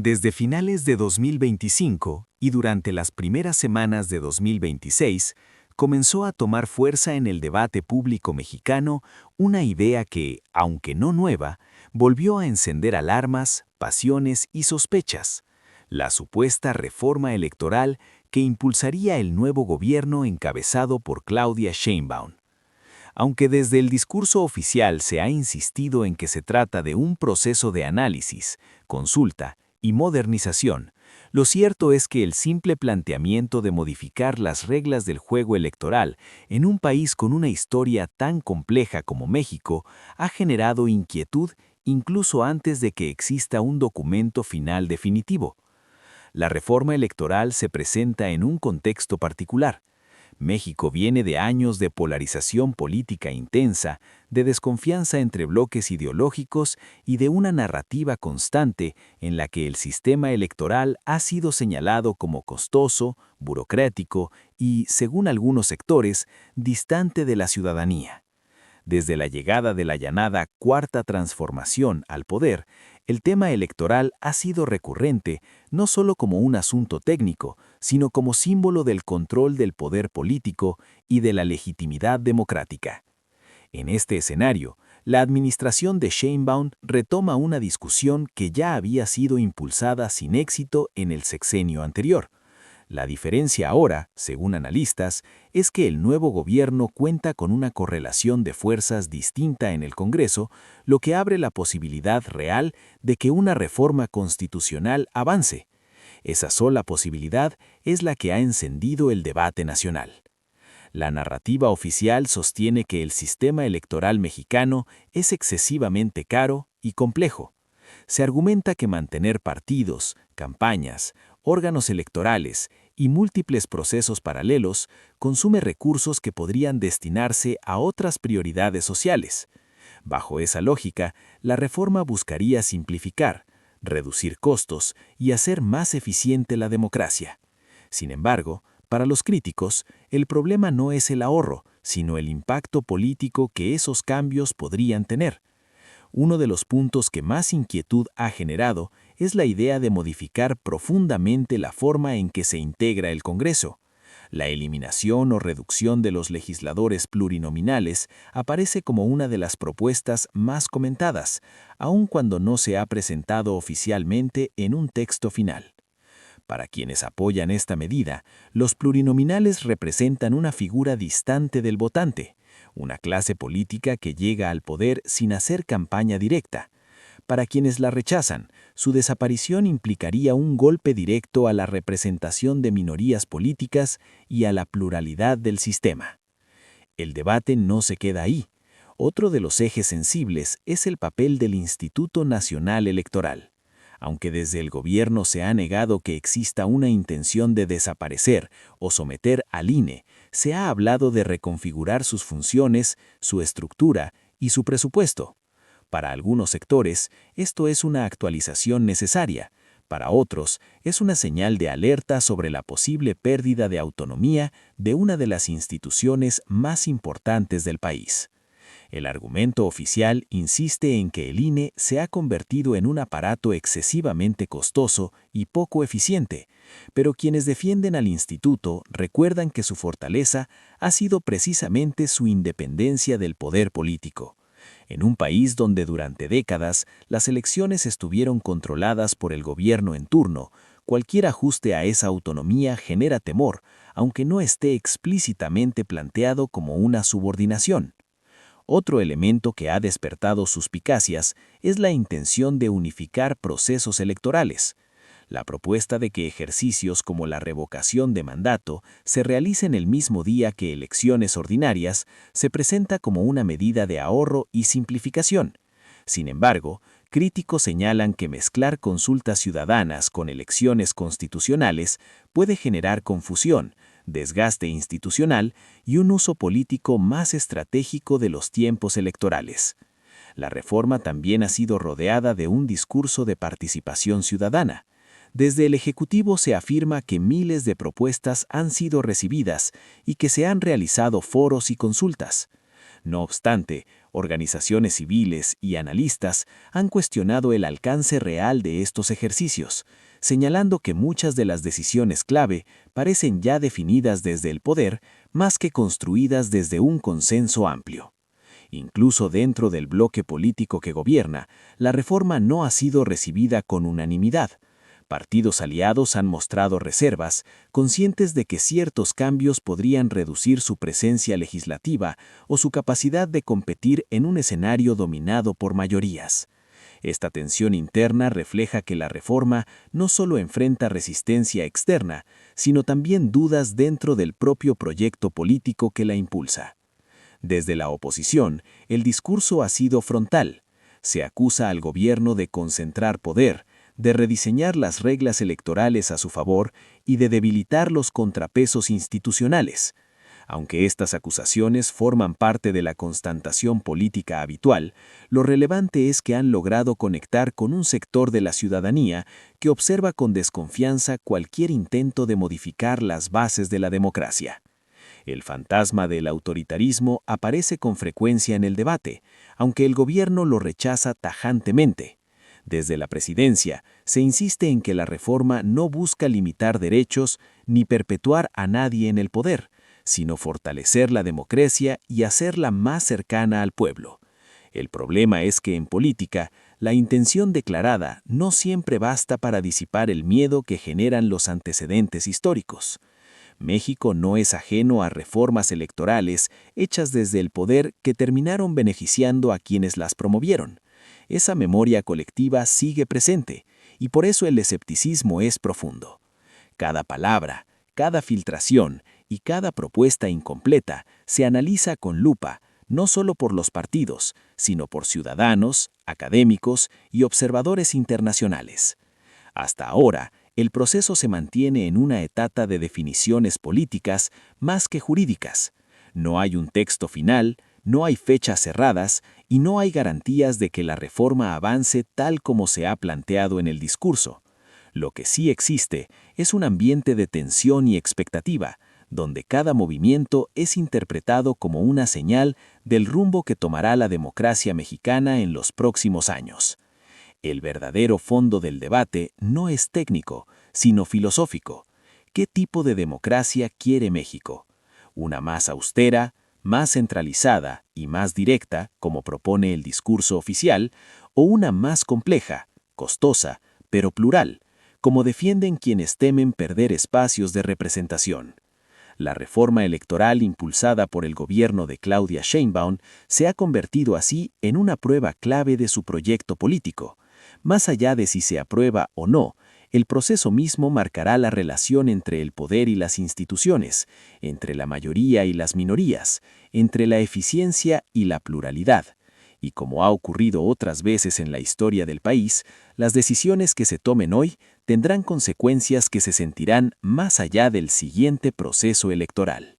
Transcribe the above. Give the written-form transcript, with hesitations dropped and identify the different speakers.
Speaker 1: Desde finales de 2025 y durante las primeras semanas de 2026, comenzó a tomar fuerza en el debate público mexicano una idea que, aunque no nueva, volvió a encender alarmas, pasiones y sospechas: la supuesta reforma electoral que impulsaría el nuevo gobierno encabezado por Claudia Sheinbaum. Aunque desde el discurso oficial se ha insistido en que se trata de un proceso de análisis, consulta y modernización, lo cierto es que el simple planteamiento de modificar las reglas del juego electoral en un país con una historia tan compleja como México ha generado inquietud incluso antes de que exista un documento final definitivo. La reforma electoral se presenta en un contexto particular. México viene de años de polarización política intensa, de desconfianza entre bloques ideológicos y de una narrativa constante en la que el sistema electoral ha sido señalado como costoso, burocrático y, según algunos sectores, distante de la ciudadanía. Desde la llegada de la llamada Cuarta Transformación al poder, el tema electoral ha sido recurrente no solo como un asunto técnico, sino como símbolo del control del poder político y de la legitimidad democrática. En este escenario, la administración de Sheinbaum retoma una discusión que ya había sido impulsada sin éxito en el sexenio anterior. La diferencia ahora, según analistas, es que el nuevo gobierno cuenta con una correlación de fuerzas distinta en el Congreso, lo que abre la posibilidad real de que una reforma constitucional avance. Esa sola posibilidad es la que ha encendido el debate nacional. La narrativa oficial sostiene que el sistema electoral mexicano es excesivamente caro y complejo. Se argumenta que mantener partidos, campañas, órganos electorales y múltiples procesos paralelos consume recursos que podrían destinarse a otras prioridades sociales. Bajo esa lógica, la reforma buscaría simplificar, reducir costos y hacer más eficiente la democracia. Sin embargo, para los críticos, el problema no es el ahorro, sino el impacto político que esos cambios podrían tener. Uno de los puntos que más inquietud ha generado es la idea de modificar profundamente la forma en que se integra el Congreso. La eliminación o reducción de los legisladores plurinominales aparece como una de las propuestas más comentadas, aun cuando no se ha presentado oficialmente en un texto final. Para quienes apoyan esta medida, los plurinominales representan una figura distante del votante, una clase política que llega al poder sin hacer campaña directa. Para quienes la rechazan, su desaparición implicaría un golpe directo a la representación de minorías políticas y a la pluralidad del sistema. El debate no se queda ahí. Otro de los ejes sensibles es el papel del Instituto Nacional Electoral. Aunque desde el gobierno se ha negado que exista una intención de desaparecer o someter al INE, se ha hablado de reconfigurar sus funciones, su estructura y su presupuesto. Para algunos sectores, esto es una actualización necesaria. Para otros, es una señal de alerta sobre la posible pérdida de autonomía de una de las instituciones más importantes del país. El argumento oficial insiste en que el INE se ha convertido en un aparato excesivamente costoso y poco eficiente, pero quienes defienden al instituto recuerdan que su fortaleza ha sido precisamente su independencia del poder político. En un país donde durante décadas las elecciones estuvieron controladas por el gobierno en turno, cualquier ajuste a esa autonomía genera temor, aunque no esté explícitamente planteado como una subordinación. Otro elemento que ha despertado suspicacias es la intención de unificar procesos electorales. La propuesta de que ejercicios como la revocación de mandato se realicen el mismo día que elecciones ordinarias se presenta como una medida de ahorro y simplificación. Sin embargo, críticos señalan que mezclar consultas ciudadanas con elecciones constitucionales puede generar confusión, desgaste institucional y un uso político más estratégico de los tiempos electorales. La reforma también ha sido rodeada de un discurso de participación ciudadana. Desde el Ejecutivo se afirma que miles de propuestas han sido recibidas y que se han realizado foros y consultas. No obstante, organizaciones civiles y analistas han cuestionado el alcance real de estos ejercicios, señalando que muchas de las decisiones clave parecen ya definidas desde el poder más que construidas desde un consenso amplio. Incluso dentro del bloque político que gobierna, la reforma no ha sido recibida con unanimidad. Partidos aliados han mostrado reservas, conscientes de que ciertos cambios podrían reducir su presencia legislativa o su capacidad de competir en un escenario dominado por mayorías. Esta tensión interna refleja que la reforma no solo enfrenta resistencia externa, sino también dudas dentro del propio proyecto político que la impulsa. Desde la oposición, el discurso ha sido frontal. Se acusa al gobierno de concentrar poder, de rediseñar las reglas electorales a su favor y de debilitar los contrapesos institucionales. Aunque estas acusaciones forman parte de la constatación política habitual, lo relevante es que han logrado conectar con un sector de la ciudadanía que observa con desconfianza cualquier intento de modificar las bases de la democracia. El fantasma del autoritarismo aparece con frecuencia en el debate, aunque el gobierno lo rechaza tajantemente. Desde la presidencia, se insiste en que la reforma no busca limitar derechos ni perpetuar a nadie en el poder, sino fortalecer la democracia y hacerla más cercana al pueblo. El problema es que en política, la intención declarada no siempre basta para disipar el miedo que generan los antecedentes históricos. México no es ajeno a reformas electorales hechas desde el poder que terminaron beneficiando a quienes las promovieron. Esa memoria colectiva sigue presente, y por eso el escepticismo es profundo. Cada palabra, cada filtración y cada propuesta incompleta se analiza con lupa, no solo por los partidos, sino por ciudadanos, académicos y observadores internacionales. Hasta ahora, el proceso se mantiene en una etapa de definiciones políticas más que jurídicas. No hay un texto final, no hay fechas cerradas y no hay garantías de que la reforma avance tal como se ha planteado en el discurso. Lo que sí existe es un ambiente de tensión y expectativa, donde cada movimiento es interpretado como una señal del rumbo que tomará la democracia mexicana en los próximos años. El verdadero fondo del debate no es técnico, sino filosófico. ¿Qué tipo de democracia quiere México? ¿Una más austera, más centralizada y más directa, como propone el discurso oficial, o una más compleja, costosa, pero plural, como defienden quienes temen perder espacios de representación? La reforma electoral impulsada por el gobierno de Claudia Sheinbaum se ha convertido así en una prueba clave de su proyecto político. Más allá de si se aprueba o no, el proceso mismo marcará la relación entre el poder y las instituciones, entre la mayoría y las minorías, entre la eficiencia y la pluralidad. Y como ha ocurrido otras veces en la historia del país, las decisiones que se tomen hoy tendrán consecuencias que se sentirán más allá del siguiente proceso electoral.